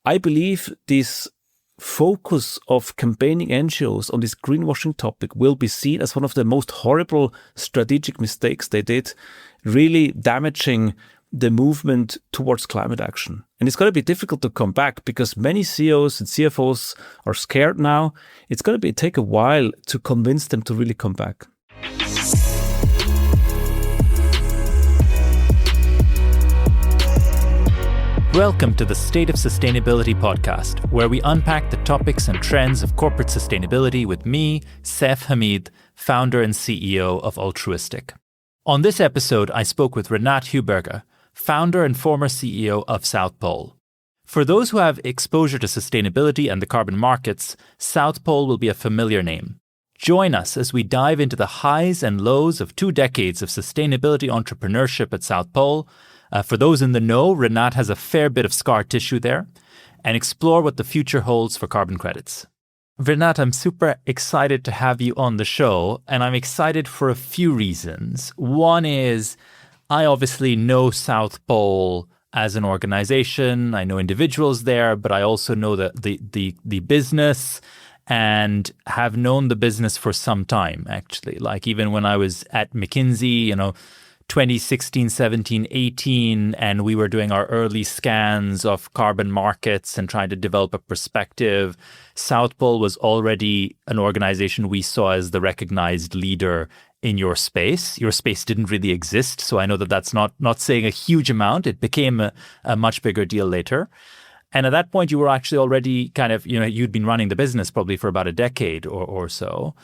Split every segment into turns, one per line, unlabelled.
I believe this focus of campaigning NGOs on this greenwashing topic will be seen as one of the most horrible strategic mistakes they did, really damaging the movement towards climate action. And it's going to be difficult to come back because many CEOs and CFOs are scared now. It's going to take a while to convince them to really come back.
Welcome to the State of Sustainability podcast, where we unpack the topics and trends of corporate sustainability with me, Saif Hameed, founder and CEO of Altruistiq. On this episode, I spoke with Renat Heuberger, founder and former CEO of South Pole. For those who have exposure to sustainability and the carbon markets, South Pole will be a familiar name. Join us as we dive into the highs and lows of 2 decades of sustainability entrepreneurship at South Pole. For those in the know, Renat has a fair bit of scar tissue there, and explore what the future holds for carbon credits. Renat, I'm super excited to have you on the show, and I'm excited for a few reasons. One is, I obviously know South Pole as an organization. I know individuals there, but I also know the business and have known the business for some time, actually. Like even when I was at McKinsey, 2016, 17, 18, and we were doing our early scans of carbon markets and trying to develop a perspective. South Pole was already an organization we saw as the recognized leader in your space. Your space didn't really exist, so I know that that's not saying a huge amount. It became a much bigger deal later. And at that point, you were actually already kind of, you'd been running the business probably for about a decade or so.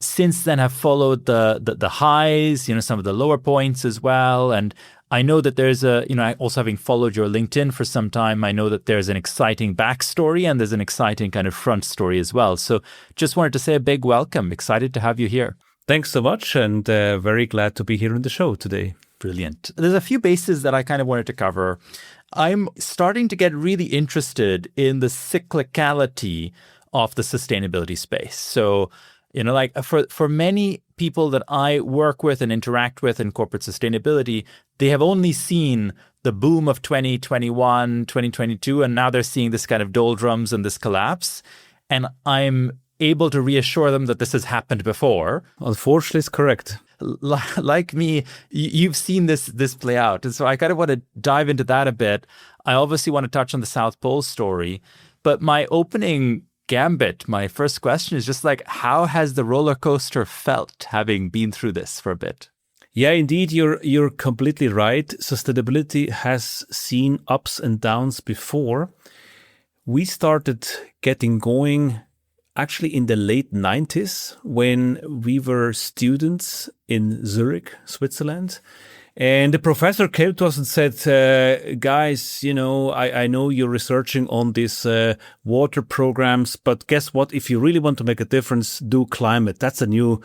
Since then, have followed the highs, some of the lower points as well. And I know that there's also having followed your LinkedIn for some time, I know that there's an exciting backstory and there's an exciting kind of front story as well. So just wanted to say a big welcome. Excited to have you here.
Thanks so much, and very glad to be here on the show today.
Brilliant. There's a few bases that I kind of wanted to cover. I'm starting to get really interested in the cyclicality of the sustainability space. So, for many people that I work with and interact with in corporate sustainability, they have only seen the boom of 2021, 2022, and now they're seeing this kind of doldrums and this collapse. And I'm able to reassure them that this has happened before.
Unfortunately, it's correct.
Like me, you've seen this play out. And so I kind of want to dive into that a bit. I obviously want to touch on the South Pole story, but my opening gambit, my first question is just like, how has the roller coaster felt having been through this for a bit?
Yeah, indeed, you're completely right. Sustainability has seen ups and downs before. We started getting going actually in the late 90s when we were students in Zurich, Switzerland. And the professor came to us and said, guys, I know you're researching on these water programs, but guess what? If you really want to make a difference, do climate. That's a new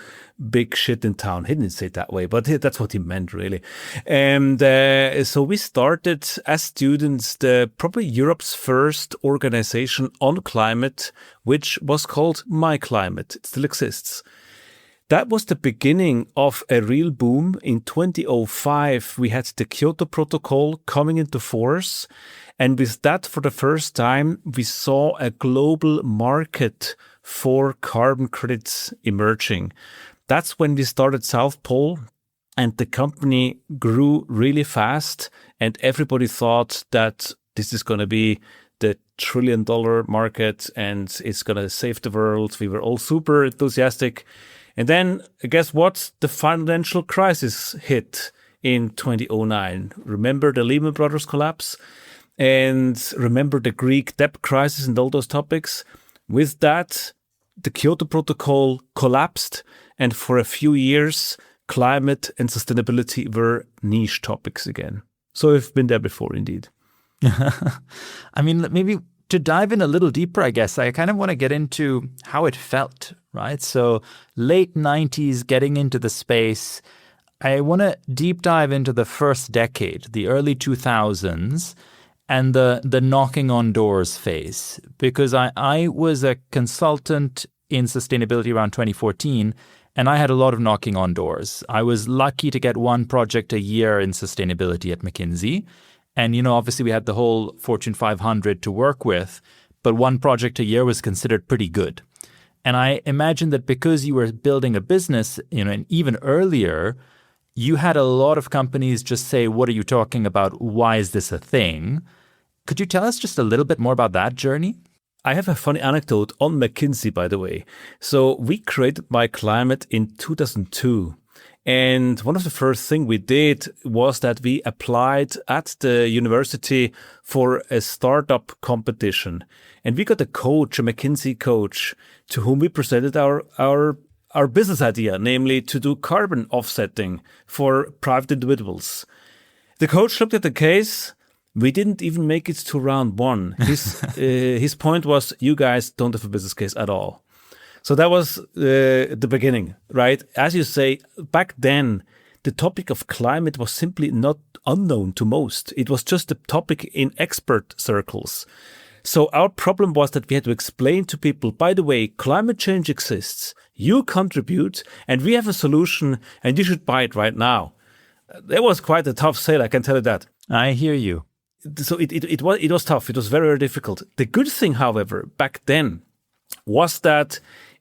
big shit in town. He didn't say it that way, but that's what he meant, really. And so we started as students, probably Europe's first organization on climate, which was called myclimate. It still exists. That was the beginning of a real boom. In 2005, we had the Kyoto Protocol coming into force. And with that, for the first time, we saw a global market for carbon credits emerging. That's when we started South Pole, and the company grew really fast. And everybody thought that this is going to be the $1 trillion market and it's going to save the world. We were all super enthusiastic. And then, guess what? The financial crisis hit in 2009. Remember the Lehman Brothers collapse? And remember the Greek debt crisis and all those topics? With that, the Kyoto Protocol collapsed. And for a few years, climate and sustainability were niche topics again. So we've been there before, indeed.
I mean, maybe to dive in a little deeper, I guess, I kind of want to get into how it felt, right? So late 90s, getting into the space. I want to deep dive into the first decade, the early 2000s, and the knocking on doors phase, because I was a consultant in sustainability around 2014, and I had a lot of knocking on doors. I was lucky to get one project a year in sustainability at McKinsey. And, obviously we had the whole Fortune 500 to work with, but one project a year was considered pretty good. And I imagine that because you were building a business, and even earlier, you had a lot of companies just say, what are you talking about? Why is this a thing? Could you tell us just a little bit more about that journey?
I have a funny anecdote on McKinsey, by the way. So we created myclimate in 2002. And one of the first things we did was that we applied at the university for a startup competition. And we got a coach, a McKinsey coach, to whom we presented our business idea, namely to do carbon offsetting for private individuals. The coach looked at the case. We didn't even make it to round one. His point was, you guys don't have a business case at all. So that was the beginning, right? As you say, back then, the topic of climate was simply not unknown to most. It was just a topic in expert circles. So our problem was that we had to explain to people, by the way, climate change exists, you contribute, and we have a solution, and you should buy it right now. That was quite a tough sale, I can tell you that.
I hear you.
So it was tough. It was very, very difficult. The good thing, however, back then was that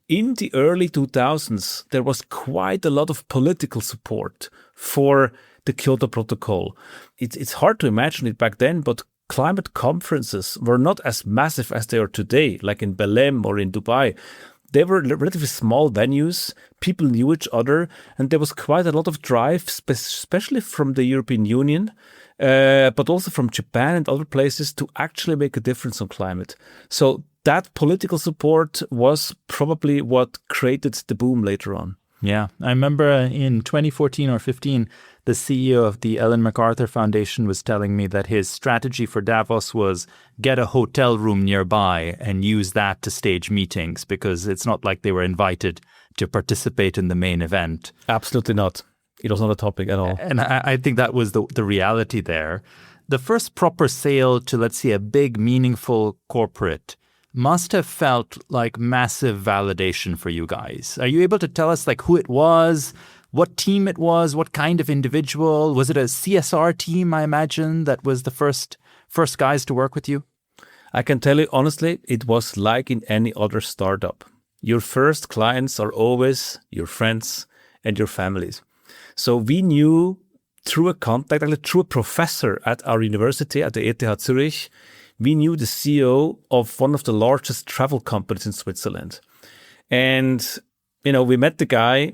in the early 2000s, there was quite a lot of political support for the Kyoto Protocol. It's hard to imagine it back then, but climate conferences were not as massive as they are today, like in Belém or in Dubai. They were relatively small venues. People knew each other, and there was quite a lot of drive, especially from the European Union, but also from Japan and other places to actually make a difference on climate. So that political support was probably what created the boom later on.
Yeah, I remember in 2014 or 15, the CEO of the Ellen MacArthur Foundation was telling me that his strategy for Davos was get a hotel room nearby and use that to stage meetings, because it's not like they were invited to participate in the main event.
Absolutely not. It was not a topic at all.
And I think that was the reality there. The first proper sale to, let's say, a big, meaningful corporate must have felt like massive validation for you guys. Are you able to tell us who it was, what team it was, what kind of individual? Was it a CSR team, I imagine, that was the first guys to work with you?
I can tell you honestly, it was like in any other startup. Your first clients are always your friends and your families. So we knew through a contact, actually through a professor at our university, at the ETH Zurich, we knew the CEO of one of the largest travel companies in Switzerland. And, we met the guy.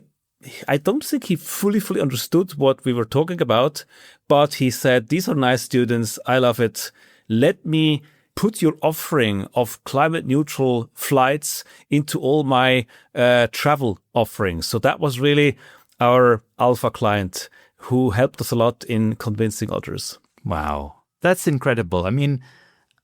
I don't think he fully understood what we were talking about, but he said, these are nice students. I love it. Let me put your offering of climate neutral flights into all my travel offerings. So that was really our alpha client who helped us a lot in convincing others.
Wow. That's incredible. I mean,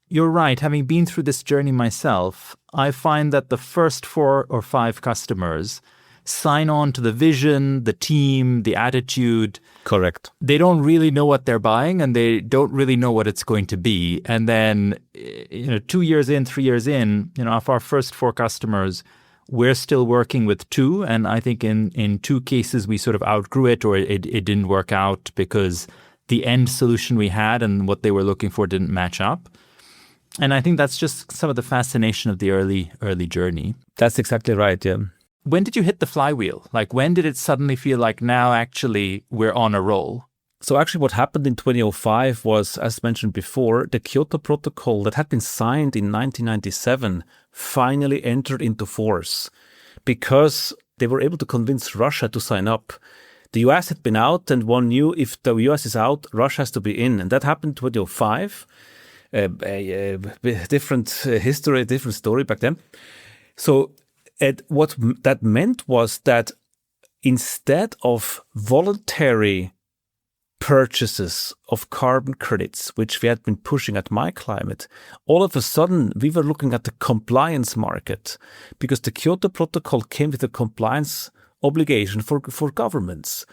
you're right. Having been through this journey myself, I find that the first 4 or 5 customers sign on to the vision, the team, the attitude.
Correct.
They don't really know what they're buying, and they don't really know what it's going to be. And then, 2 years in, 3 years in, of our first 4 customers, we're still working with 2. And I think in 2 cases, we sort of outgrew it, or it didn't work out because the end solution we had and what they were looking for didn't match up. And I think that's just some of the fascination of the early journey.
That's exactly right, yeah.
When did you hit the flywheel? When did it suddenly feel like now actually we're on a roll?
So actually what happened in 2005 was, as mentioned before, the Kyoto Protocol that had been signed in 1997 finally entered into force because they were able to convince Russia to sign up. The US had been out, and one knew if the US is out, Russia has to be in. And that happened in 2005. A different history, a different story back then. So what that meant was that instead of voluntary purchases of carbon credits, which we had been pushing at myclimate, all of a sudden we were looking at the compliance market, because the Kyoto Protocol came with a compliance obligation for governments.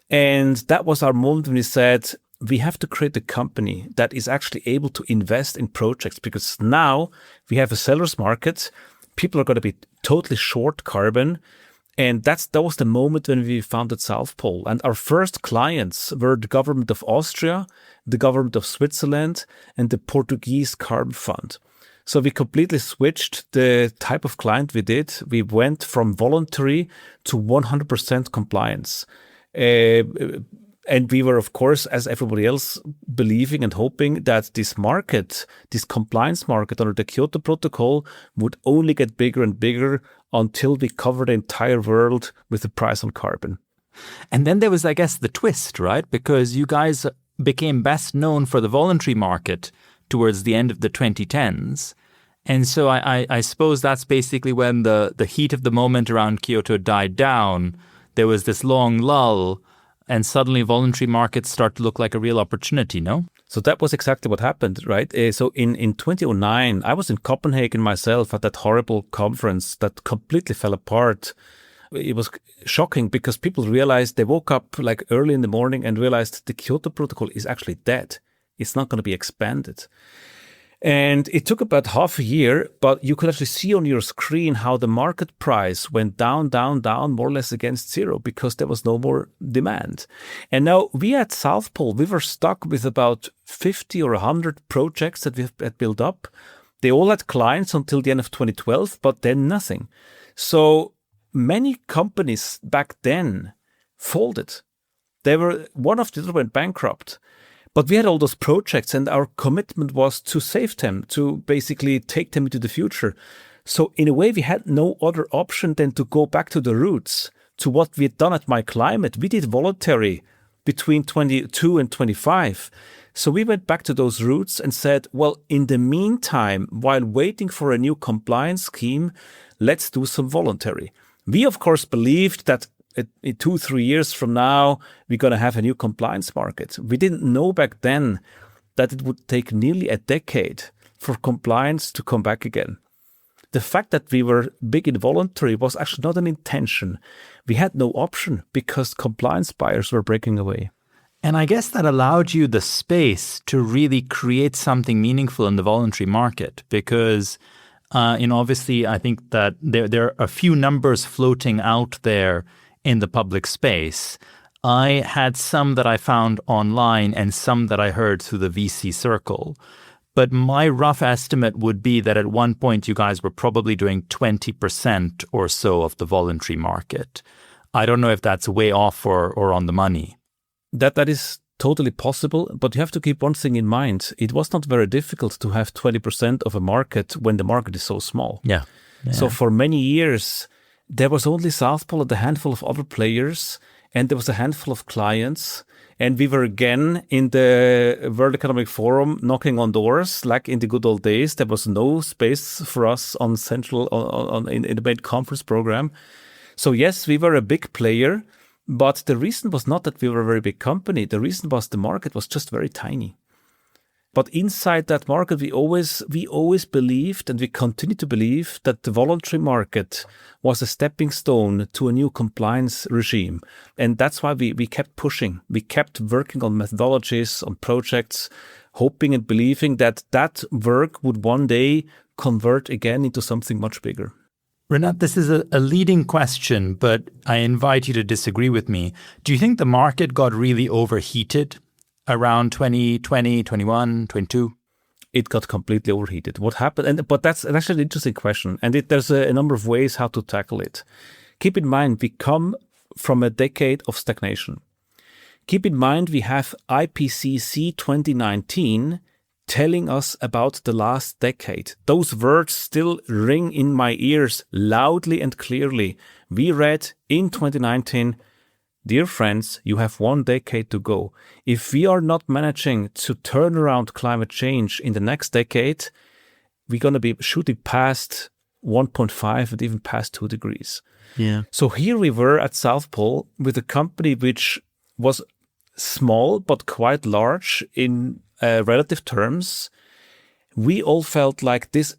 And that was our moment when we said, we have to create a company that is actually able to invest in projects, because now we have a seller's market. People are going to be totally short carbon. And that was the moment when we founded South Pole. And our first clients were the government of Austria, the government of Switzerland, and the Portuguese Carbon Fund. So we completely switched the type of client we did. We went from voluntary to 100% compliance. And we were, of course, as everybody else, believing and hoping that this market, this compliance market under the Kyoto Protocol would only get bigger and bigger until we cover the entire world with the price on carbon.
And then there was, I guess, the twist, right? Because you guys became best known for the voluntary market towards the end of the 2010s. And so I suppose that's basically when the heat of the moment around Kyoto died down. There was this long lull, and suddenly voluntary markets start to look like a real opportunity, no?
So that was exactly what happened, right? So in 2009, I was in Copenhagen myself at that horrible conference that completely fell apart. It was shocking because people realized, they woke up like early in the morning and realized the Kyoto Protocol is actually dead. It's not going to be expanded. And it took about half a year, but you could actually see on your screen how the market price went down, more or less against zero because there was no more demand. And now we at South Pole, we were stuck with about 50 or 100 projects that we had built up. They all had clients until the end of 2012, but then nothing. So many companies back then folded. One after the other went bankrupt. But we had all those projects and our commitment was to save them, to basically take them into the future. So in a way, we had no other option than to go back to the roots, to what we had done at myclimate. We did voluntary between 22 and 25. So we went back to those roots and said, well, in the meantime, while waiting for a new compliance scheme, let's do some voluntary. We, of course, believed that in 2-3 years from now, we're going to have a new compliance market. We didn't know back then that it would take nearly a decade for compliance to come back again. The fact that we were big in voluntary was actually not an intention. We had no option because compliance buyers were breaking away.
And I guess that allowed you the space to really create something meaningful in the voluntary market because, obviously, I think that there are a few numbers floating out there in the public space. I had some that I found online and some that I heard through the VC circle. But my rough estimate would be that at one point you guys were probably doing 20% or so of the voluntary market. I don't know if that's way off or on the money.
That is totally possible, but you have to keep one thing in mind. It was not very difficult to have 20% of a market when the market is so small.
Yeah.
So for many years, there was only South Pole and a handful of other players, and there was a handful of clients. And we were again in the World Economic Forum knocking on doors, like in the good old days. There was no space for us in the main conference program. So yes, we were a big player, but the reason was not that we were a very big company. The reason was the market was just very tiny. But inside that market, we always believed, and we continue to believe, that the voluntary market was a stepping stone to a new compliance regime. And that's why we kept pushing. We kept working on methodologies, on projects, hoping and believing that that work would one day convert again into something much bigger.
Renat, this is a leading question, but I invite you to disagree with me. Do you think the market got really overheated around 2020, 21, 22?
It got completely overheated. What happened? But that's actually an interesting question. And there's a number of ways how to tackle it. Keep in mind, we come from a decade of stagnation. Keep in mind, we have IPCC 2019 telling us about the last decade. Those words still ring in my ears loudly and clearly. We read in 2019, dear friends, you have 1 decade to go. If we are not managing to turn around climate change in the next decade, we're going to be shooting past 1.5 and even past 2 degrees.
Yeah.
So here we were at South Pole with a company which was small but quite large in relative terms. We all felt like this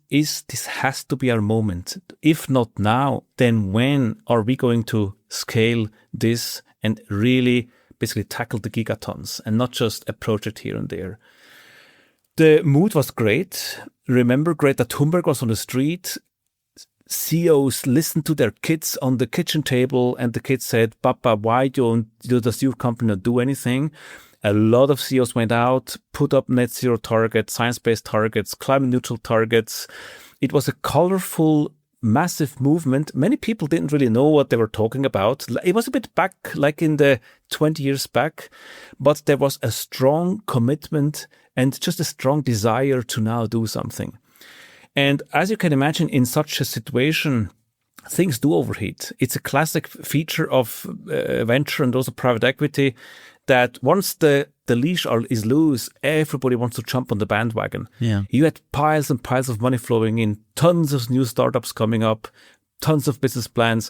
has to be our moment. If not now, then when are we going to scale this and really basically tackle the gigatons and not just a project here and there? The mood was great. Remember, Renat Heuberger was on the street CEOs listened to their kids on the kitchen table, and the kids said, Papa, why does your company not do anything? A lot of CEOs went out, put up net zero targets, science-based targets, climate neutral targets. It was a colorful, massive movement. Many people didn't really know what they were talking about. It was a bit back, like in the 20 years back, but there was a strong commitment and just a strong desire to now do something. And as you can imagine, in such a situation, things do overheat. It's a classic feature of venture and also private equity that once the leash is loose, everybody wants to jump on the bandwagon.
Yeah.
You had piles and piles of money flowing in, tons of new startups coming up, tons of business plans.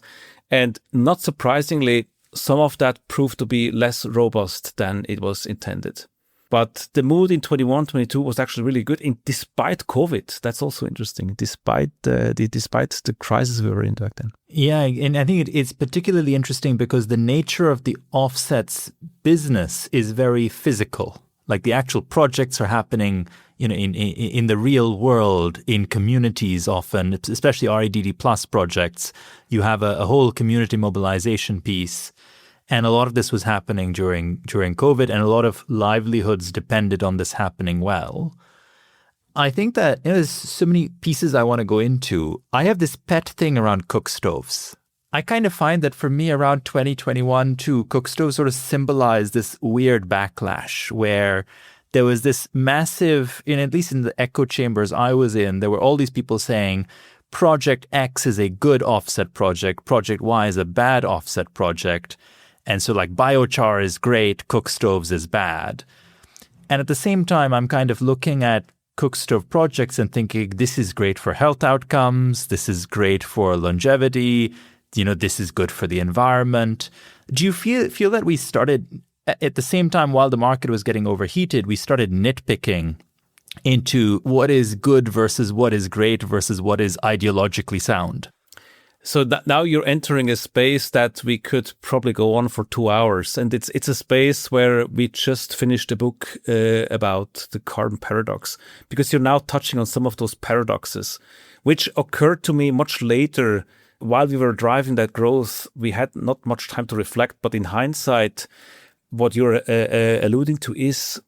And not surprisingly, some of that proved to be less robust than it was intended. But the mood in 21, 22 was actually really good, despite COVID. That's also interesting, despite the crisis we were in back then.
Yeah, and I think it's particularly interesting because the nature of the offsets business is very physical. Like the actual projects are happening, in the real world, in communities often, especially REDD plus projects. You have a whole community mobilization piece. And a lot of this was happening during COVID, and a lot of livelihoods depended on this happening well. I think that there's so many pieces I want to go into. I have this pet thing around cook stoves. I kind of find that for me around 2021 too, cook stoves sort of symbolize this weird backlash where there was this massive, at least in the echo chambers I was in, there were all these people saying, Project X is a good offset project, Project Y is a bad offset project. And so like biochar is great, cook stoves is bad. And at the same time, I'm kind of looking at cook stove projects and thinking this is great for health outcomes, this is great for longevity, this is good for the environment. Do you feel that we started, at the same time while the market was getting overheated, we started nitpicking into what is good versus what is great versus what is ideologically sound?
So now you're entering a space that we could probably go on for 2 hours. And it's a space where we just finished a book about the carbon paradox, because you're now touching on some of those paradoxes, which occurred to me much later. While we were driving that growth, we had not much time to reflect. But in hindsight, what you're alluding to is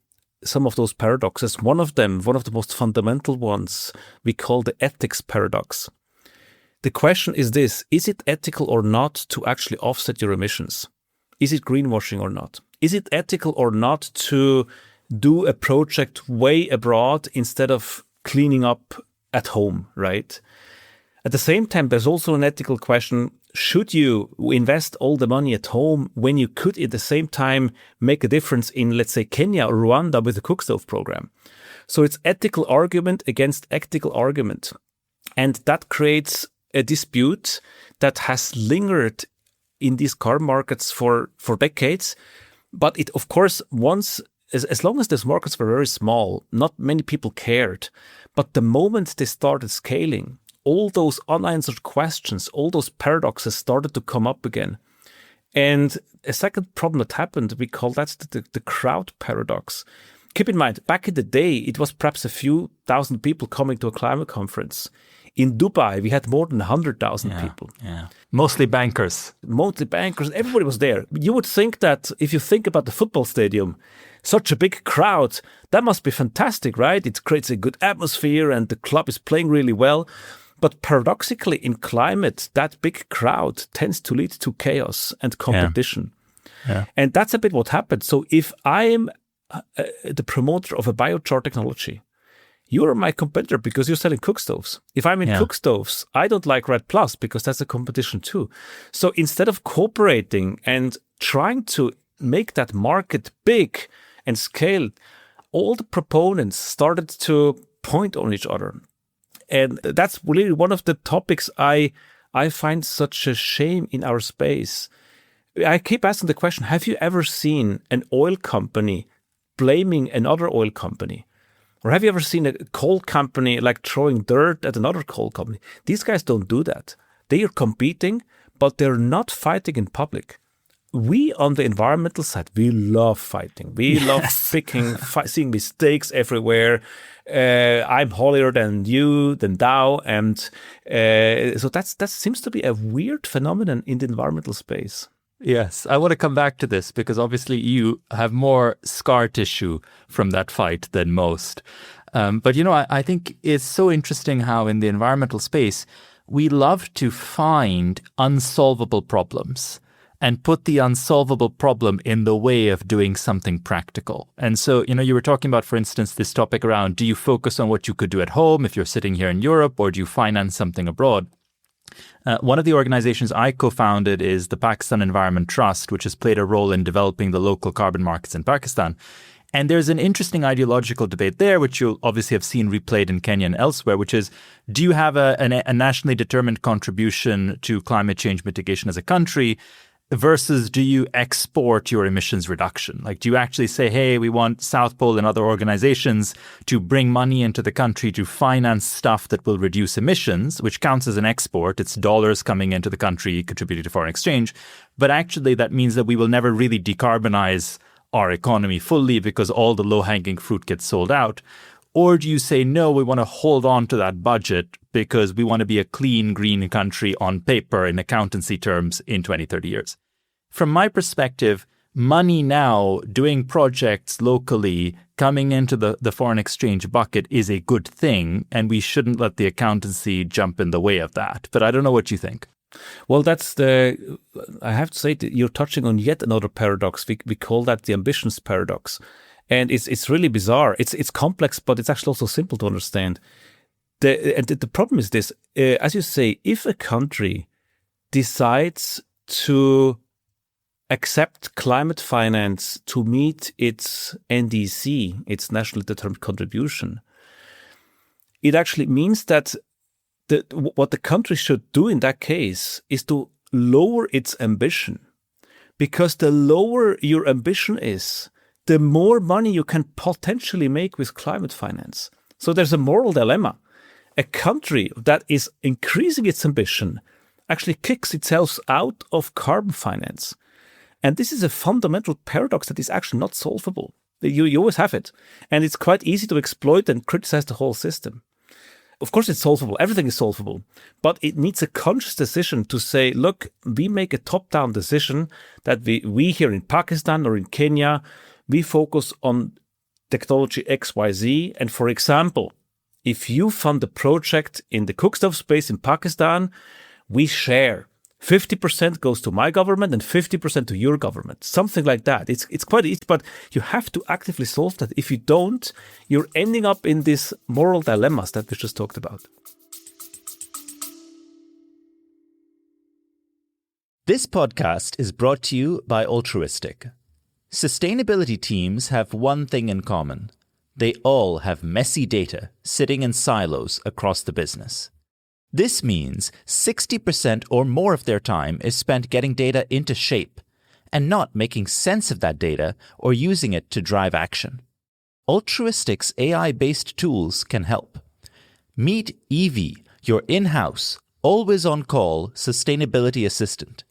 some of those paradoxes. One of the most fundamental ones, we call the ethics paradox. The question is this: is it ethical or not to actually offset your emissions? Is it greenwashing or not? Is it ethical or not to do a project way abroad instead of cleaning up at home, right? At the same time, there's also an ethical question. Should you invest all the money at home when you could at the same time make a difference in, let's say, Kenya or Rwanda with the cook stove program? So it's ethical argument against ethical argument. And that creates a dispute that has lingered in these carbon markets for decades. But it, of course, as long as these markets were very small, not many people cared. But the moment they started scaling, all those unanswered questions, all those paradoxes started to come up again. And a second problem that happened, we call that the crowd paradox. Keep in mind, back in the day, it was perhaps a few thousand people coming to a climate conference. In Dubai, we had more than 100,000 people.
Yeah. Mostly bankers.
Everybody was there. You would think that if you think about the football stadium, such a big crowd, that must be fantastic, right? It creates a good atmosphere and the club is playing really well. But paradoxically, in climate, that big crowd tends to lead to chaos and competition.
Yeah.
And that's a bit what happened. So if I'm the promoter of a biochar technology, you're my competitor because you're selling cook stoves. If I'm in cook stoves, I don't like Red Plus because that's a competition too. So instead of cooperating and trying to make that market big and scale, all the proponents started to point on each other. And that's really one of the topics I find such a shame in our space. I keep asking the question, have you ever seen an oil company blaming another oil company? Or have you ever seen a coal company like throwing dirt at another coal company? These guys don't do that. They are competing, but they're not fighting in public. we on the environmental side, we love fighting. We love picking, seeing mistakes everywhere. I'm holier than you, than thou. And so that seems to be a weird phenomenon in the environmental space.
Yes, I want to come back to this because obviously you have more scar tissue from that fight than most. But, I think it's so interesting how in the environmental space, we love to find unsolvable problems and put the unsolvable problem in the way of doing something practical. And so, you were talking about, for instance, this topic around, do you focus on what you could do at home if you're sitting here in Europe, or do you finance something abroad? One of the organizations I co-founded is the Pakistan Environment Trust, which has played a role in developing the local carbon markets in Pakistan. And there's an interesting ideological debate there, which you'll obviously have seen replayed in Kenya and elsewhere, which is, do you have a nationally determined contribution to climate change mitigation as a country versus do you export your emissions reduction? Like, do you actually say, hey, we want South Pole and other organizations to bring money into the country to finance stuff that will reduce emissions, which counts as an export. It's dollars coming into the country contributing to foreign exchange. But actually, that means that we will never really decarbonize our economy fully because all the low-hanging fruit gets sold out? Or do you say, no, we want to hold on to that budget because we want to be a clean, green country on paper in accountancy terms in 20, 30 years? From my perspective, money now doing projects locally coming into the foreign exchange bucket is a good thing, and we shouldn't let the accountancy jump in the way of that. But I don't know what you think.
Well, I have to say that you're touching on yet another paradox. We call that the ambitions paradox. And it's really bizarre. It's complex, but it's actually also simple to understand. The problem is this, as you say, if a country decides to accept climate finance to meet its NDC, its nationally determined contribution, it actually means that what the country should do in that case is to lower its ambition, because the lower your ambition is, the more money you can potentially make with climate finance. So there's a moral dilemma. A country that is increasing its ambition actually kicks itself out of carbon finance. And this is a fundamental paradox that is actually not solvable. You always have it. And it's quite easy to exploit and criticize the whole system. Of course, it's solvable. Everything is solvable. But it needs a conscious decision to say, look, we make a top-down decision that we here in Pakistan or in Kenya, we focus on technology XYZ. And for example, if you fund a project in the cookstove space in Pakistan, we share. 50% goes to my government and 50% to your government. Something like that. It's quite easy, but you have to actively solve that. If you don't, you're ending up in these moral dilemmas that we just talked about.
This podcast is brought to you by Altruistiq. Sustainability teams have one thing in common. They all have messy data sitting in silos across the business. This means 60% or more of their time is spent getting data into shape and not making sense of that data or using it to drive action. Altruistiq's AI-based tools can help. Meet Evie, your in-house, always-on-call sustainability assistant.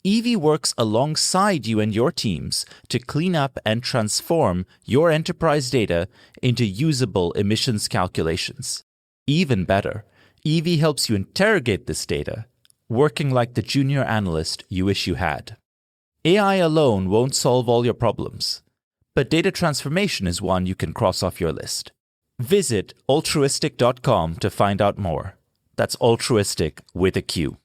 Evie works alongside you and your teams to clean up and transform your enterprise data into usable emissions calculations. Even better, Evie helps you interrogate this data, working like the junior analyst you wish you had. AI alone won't solve all your problems, but data transformation is one you can cross off your list. Visit altruistiq.com to find out more. That's Altruistiq with a Q.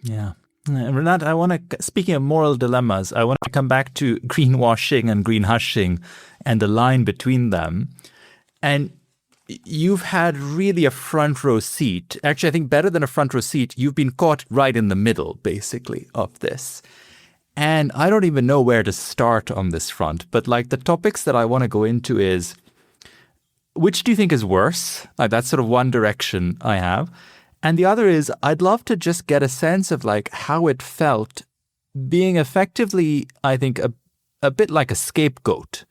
Yeah. Renat, speaking of moral dilemmas, I want to come back to greenwashing and green hushing and the line between them. And you've had really a front row seat. Actually, I think better than a front row seat, you've been caught right in the middle, basically, of this. And I don't even know where to start on this front. But like the topics that I want to go into is, which do you think is worse? Like that's sort of one direction I have. And the other is, I'd love to just get a sense of like how it felt being effectively, I think, a bit like a scapegoat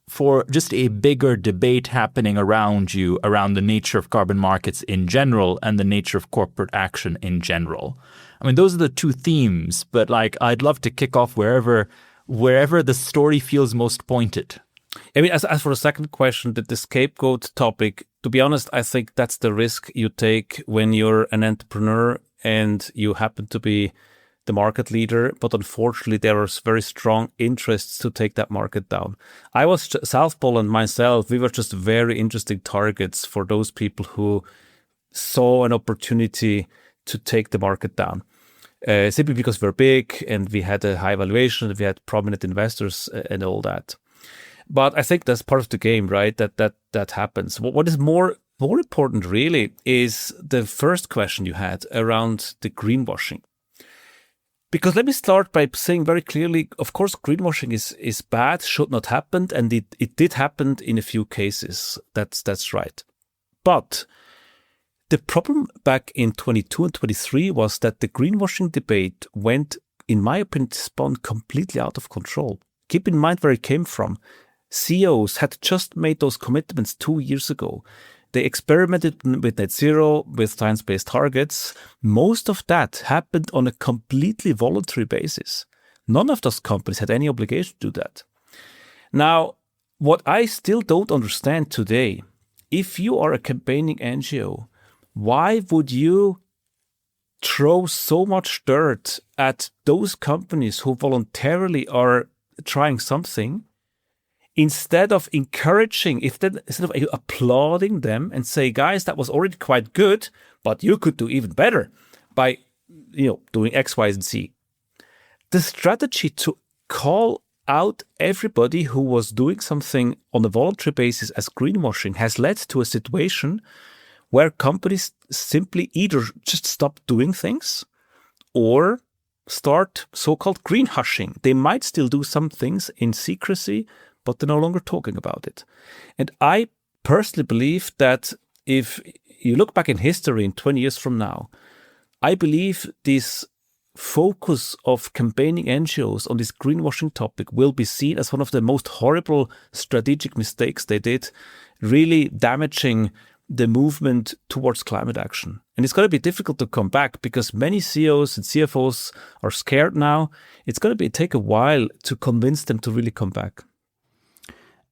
for just a bigger debate happening around you around the nature of carbon markets in general and the nature of corporate action in general. I mean, those are the two themes, but like I'd love to kick off wherever the story feels most pointed.
I mean, as for the second question, the scapegoat topic, to be honest, I think that's the risk you take when you're an entrepreneur and you happen to be the market leader, but unfortunately there are very strong interests to take that market down. South Pole and myself, we were just very interesting targets for those people who saw an opportunity to take the market down. Simply because we're big and we had a high valuation, we had prominent investors and all that. But I think that's part of the game, right? That happens. What is more important really is the first question you had around the greenwashing. Because let me start by saying very clearly, of course, greenwashing is bad, should not happen, and it did happen in a few cases. That's right. But the problem back in 22 and 23 was that the greenwashing debate went, in my opinion, spun completely out of control. Keep in mind where it came from. CEOs had just made those commitments 2 years ago. They experimented with net zero, with science-based targets. Most of that happened on a completely voluntary basis. None of those companies had any obligation to do that. Now, what I still don't understand today, if you are a campaigning NGO, why would you throw so much dirt at those companies who voluntarily are trying something, instead of encouraging, instead of applauding them and say, guys, that was already quite good, but you could do even better by, doing X, Y, and Z. The strategy to call out everybody who was doing something on a voluntary basis as greenwashing has led to a situation where companies simply either just stop doing things or start so-called green hushing. They might still do some things in secrecy, but they're no longer talking about it. And I personally believe that if you look back in history in 20 years from now, I believe this focus of campaigning NGOs on this greenwashing topic will be seen as one of the most horrible strategic mistakes they did, really damaging the movement towards climate action. And it's going to be difficult to come back because many CEOs and CFOs are scared now. It's going to take a while to convince them to really come back.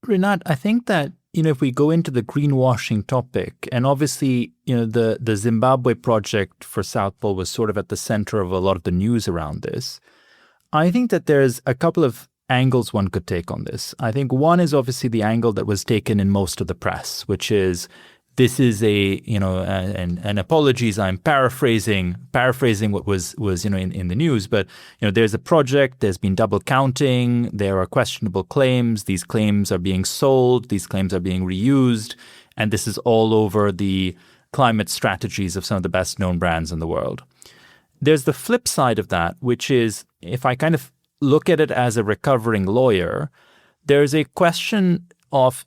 Renat, I think that, if we go into the greenwashing topic, and obviously, the Zimbabwe project for South Pole was sort of at the center of a lot of the news around this. I think that there's a couple of angles one could take on this. I think one is obviously the angle that was taken in most of the press, which is this is and apologies, I'm paraphrasing what was in the news, but there's a project, there's been double counting, there are questionable claims, these claims are being sold, these claims are being reused, and this is all over the climate strategies of some of the best known brands in the world. There's the flip side of that, which is, if I kind of look at it as a recovering lawyer, there's a question of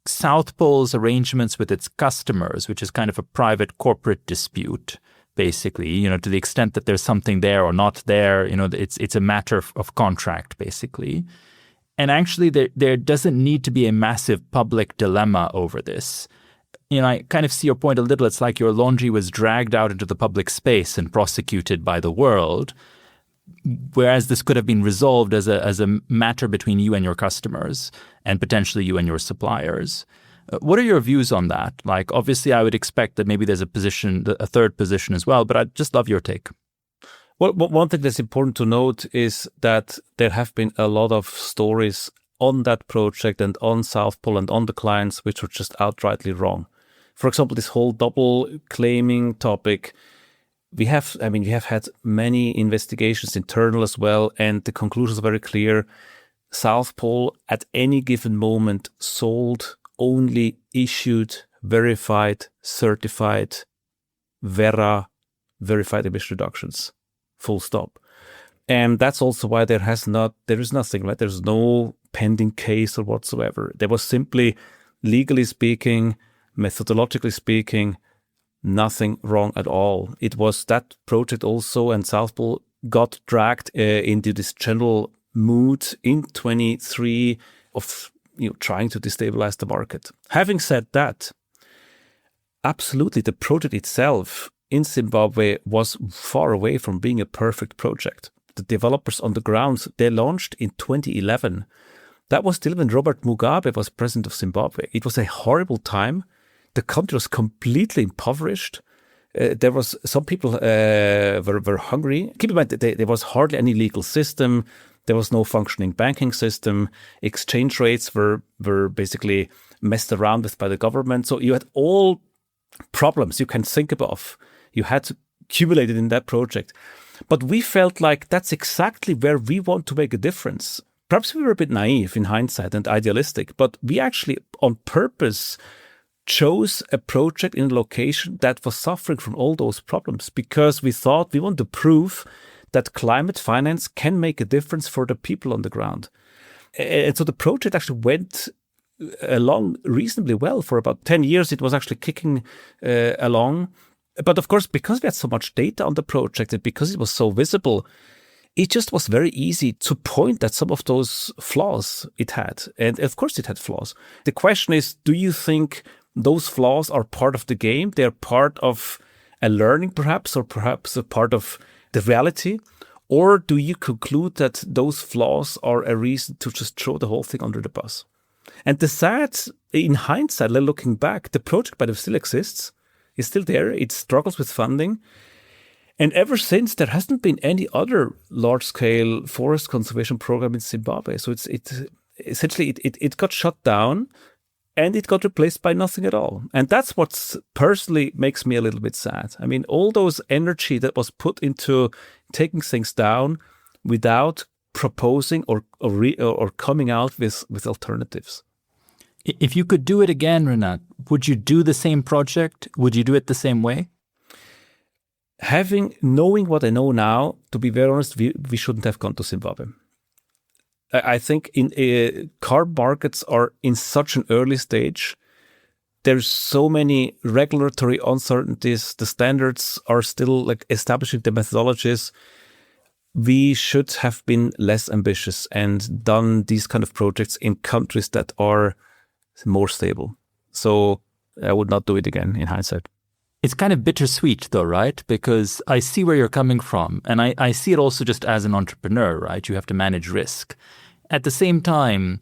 South Pole's arrangements with its customers, which is kind of a private corporate dispute, basically, to the extent that there's something there or not there, it's a matter of contract, basically. And actually, there doesn't need to be a massive public dilemma over this. I kind of see your point a little. It's like your laundry was dragged out into the public space and prosecuted by the world, whereas this could have been resolved as a matter between you and your customers and potentially you and your suppliers. What are your views on that? Like, obviously, I would expect that maybe there's a third position as well, but I'd just love your take.
Well, one thing that's important to note is that there have been a lot of stories on that project and on South Pole and on the clients which were just outrightly wrong. For example, this whole double claiming topic. We have had many investigations internal as well, and the conclusions are very clear. South Pole at any given moment sold only issued, verified, certified, verified emission reductions. Full stop. And that's also why there is nothing, right? There's no pending case or whatsoever. There was simply, legally speaking, methodologically speaking, nothing wrong at all. It was that project also, and South Pole got dragged into this general mood in 23 of trying to destabilize the market. Having said that, absolutely, the project itself in Zimbabwe was far away from being a perfect project. The developers on the ground, they launched in 2011. That was still when Robert Mugabe was president of Zimbabwe. It was a horrible time. The country was completely impoverished. There was some people were hungry. Keep in mind that there was hardly any legal system. There was no functioning banking system. Exchange rates were basically messed around with by the government. So you had all problems you can think of. You had accumulated in that project. But we felt like that's exactly where we want to make a difference. Perhaps we were a bit naive in hindsight and idealistic, but we actually on purpose chose a project in a location that was suffering from all those problems because we thought we want to prove that climate finance can make a difference for the people on the ground. And so the project actually went along reasonably well. For about 10 years, it was actually kicking along. But of course, because we had so much data on the project and because it was so visible, it just was very easy to point at some of those flaws it had. And of course, it had flaws. The question is, do you think those flaws are part of the game? They're part of a learning, perhaps, or perhaps a part of the reality? Or do you conclude that those flaws are a reason to just throw the whole thing under the bus? And the sad, in hindsight, looking back, the project, by the way, still exists. It's still there. It struggles with funding. And ever since, there hasn't been any other large-scale forest conservation program in Zimbabwe. So it essentially got shut down and it got replaced by nothing at all. And that's what personally makes me a little bit sad. I mean, all those energy that was put into taking things down without proposing or coming out with alternatives.
If you could do it again, Renat, would you do the same project? Would you do it the same way?
Knowing what I know now, to be very honest, we shouldn't have gone to Zimbabwe. I think carbon markets are in such an early stage. There's so many regulatory uncertainties. The standards are still establishing the methodologies. We should have been less ambitious and done these kind of projects in countries that are more stable. So I would not do it again in hindsight.
It's kind of bittersweet though, right? Because I see where you're coming from. And I see it also just as an entrepreneur, right? You have to manage risk. At the same time,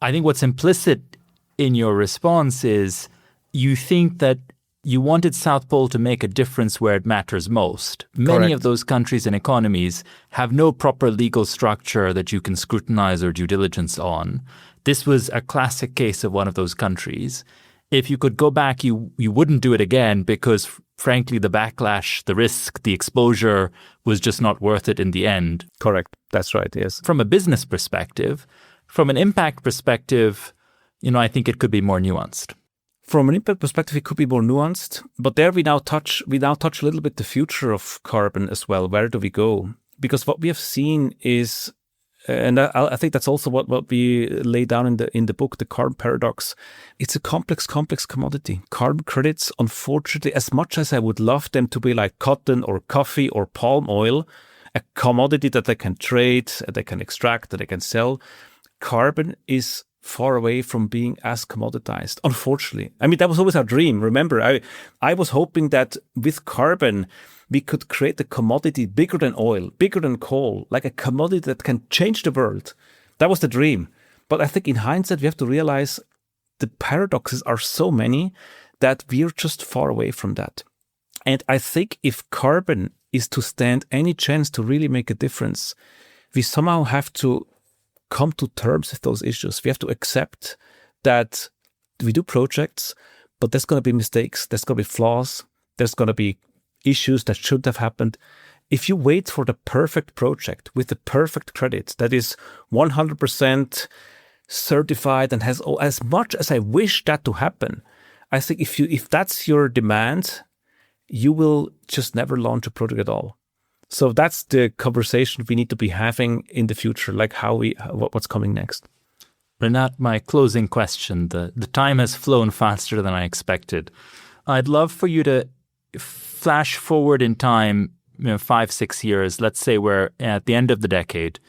I think what's implicit in your response is you think that you wanted South Pole to make a difference where it matters most. Many
Correct.
of those countries and economies have no proper legal structure that you can scrutinize or due diligence on. This was a classic case of one of those countries. If you could go back, you wouldn't do it again because, frankly, the backlash, the risk, the exposure was just not worth it in the end.
Correct. That's right, yes.
From a business perspective, from an impact perspective, I think it could be more nuanced.
From an impact perspective, it could be more nuanced. But there we now touch a little bit the future of carbon as well. Where do we go? Because what we have seen is, and I think that's also what we lay down in the book, the carbon paradox. It's a complex commodity. Carbon credits, unfortunately, as much as I would love them to be like cotton or coffee or palm oil, a commodity that they can trade, they can extract, that they can sell, carbon is far away from being as commoditized, unfortunately. I mean, that was always our dream. Remember, I was hoping that with carbon, we could create a commodity bigger than oil, bigger than coal, like a commodity that can change the world. That was the dream. But I think in hindsight, we have to realize the paradoxes are so many that we're just far away from that. And I think if carbon is to stand any chance to really make a difference, we somehow have to come to terms with those issues. We have to accept that we do projects, but there's going to be mistakes, there's going to be flaws, there's going to be issues that shouldn't have happened. If you wait for the perfect project with the perfect credit that is 100% certified and has as much as I wish that to happen, I think if that's your demand, you will just never launch a project at all. So that's the conversation we need to be having in the future, like what's coming next.
Renat, my closing question. The time has flown faster than I expected. I'd love for you to flash forward in time, 5-6 years. Let's say we're at the end of the decade,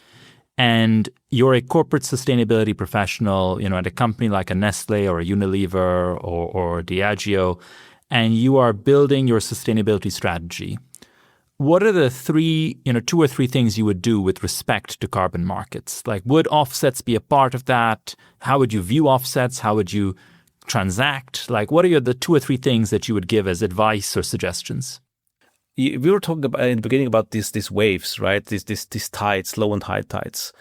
and you're a corporate sustainability professional, at a company like a Nestle or a Unilever or Diageo, and you are building your sustainability strategy. What are the two or three things you would do with respect to carbon markets? Like, would offsets be a part of that? How would you view offsets? How would you transact? Like, what are the two or three things that you would give as advice or suggestions?
We were talking about in the beginning about these waves, right? These tides, low and high tides.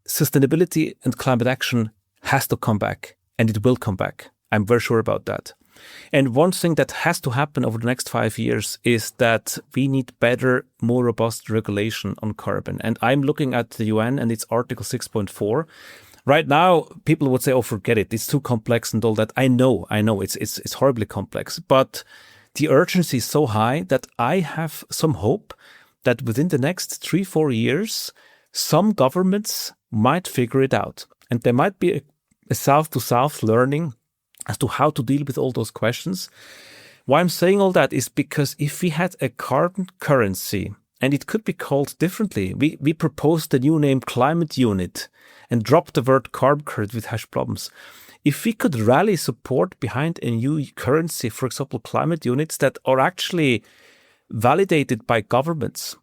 Sustainability and climate action has to come back, and it will come back. I'm very sure about that. And one thing that has to happen over the next 5 years is that we need better, more robust regulation on carbon. And I'm looking at the UN and its Article 6.4. Right now, people would say, "Oh, forget it. It's too complex and all that." I know. It's horribly complex. But the urgency is so high that I have some hope that within the next 3-4 years, some governments might figure it out. And there might be a south-to-south learning as to how to deal with all those questions. Why I'm saying all that is because if we had a carbon currency, and it could be called differently, we proposed the new name climate unit and dropped the word carbon credit with hash problems. If we could rally support behind a new currency, for example, climate units that are actually validated by governments,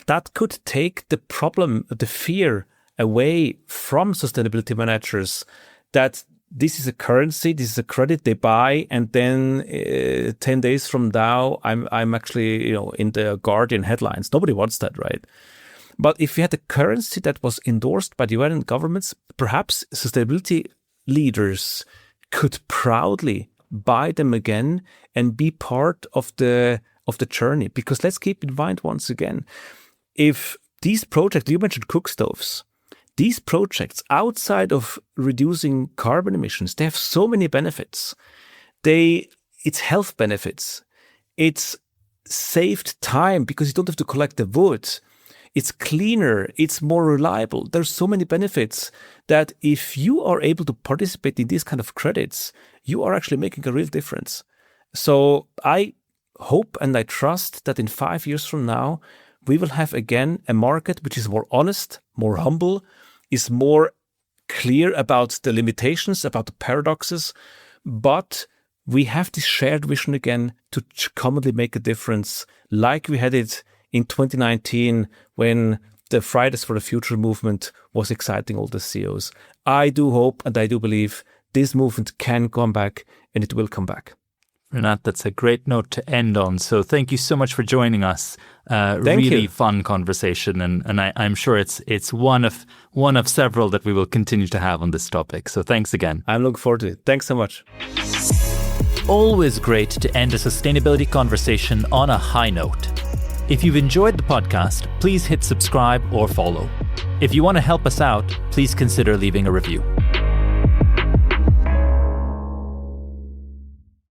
that could take the problem, the fear away from sustainability managers that this is a currency, this is a credit they buy, and then 10 days from now, I'm actually in the Guardian headlines. Nobody wants that, right? But if we had a currency that was endorsed by the UN governments, perhaps sustainability leaders could proudly buy them again and be part of the journey. Because let's keep in mind once again, if these projects, you mentioned cook stoves, these projects, outside of reducing carbon emissions, they have so many benefits. It's health benefits. It's saved time because you don't have to collect the wood. It's cleaner. It's more reliable. There's so many benefits that if you are able to participate in these kind of credits, you are actually making a real difference. So I hope and I trust that in 5 years from now, we will have again a market which is more honest, more humble, is more clear about the limitations, about the paradoxes, but we have this shared vision again to commonly make a difference, like we had it in 2019 when the Fridays for the Future movement was exciting all the CEOs. I do hope and I do believe this movement can come back, and it will come back.
Renat, that's a great note to end on. So thank you so much for joining us. Really fun conversation, and I'm sure it's one of several that we will continue to have on this topic. So thanks again.
I'm looking forward to it. Thanks so much.
Always great to end a sustainability conversation on a high note. If you've enjoyed the podcast, please hit subscribe or follow. If you want to help us out, please consider leaving a review.